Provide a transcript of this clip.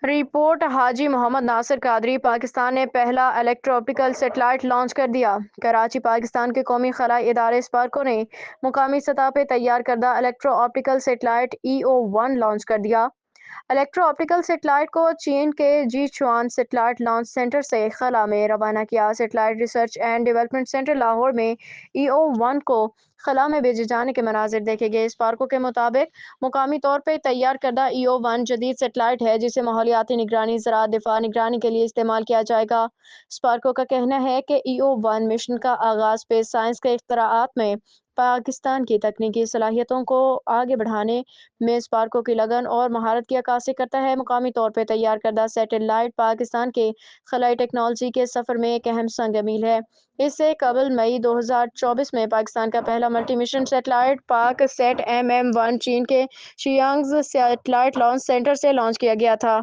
Report حاجی محمد ناصر قادری پاکستان نے پہلا electro optical satellite launch کر دیا۔ کراچی پاکستان کے قومی خلائی ادارے اسپارکو نے مقامی سطح پہ تیار کردہ electro optical satellite EO-1 launch کر دیا۔ الیکٹرو آپٹیکل سیٹلائٹ کو چین کے جیچوان سیٹلائٹ لانچ سینٹر سے خلا میں روانہ کیا۔ Satellite research and development centre Lahore میں EO-1 کو خلا میں بھیجے جانے کے مناظر دیکھے گئے۔ اسپارکو کے مطابق مقامی طور پہ تیار کردہ EO-1 جدید سیٹلائٹ ہے جسے ماحولیاتی نگرانی، زراعت، دفاع نگرانی کے لیے استعمال کیا جائے گا۔ اسپارکو کا کہنا ہے کہ EO-1 مشن کا آغاز اسپیس سائنس کے اختراعات میں پاکستان کی تکنیکی صلاحیتوں کو آگے بڑھانے میں اسپارکو کی لگن اور مہارت کی عکاسی کرتا ہے۔ مقامی طور پہ تیار کردہ سیٹلائٹ پاکستان کے خلائی ٹیکنالوجی کے سفر میں ایک اہم سنگ میل ہے۔ اس سے قبل مئی 2024 میں پاکستان کا پہلا ملٹی مشن سیٹلائٹ پاک سیٹ MM-1 چین کے شیانگ سیٹلائٹ لانچ سینٹر سے لانچ کیا گیا تھا۔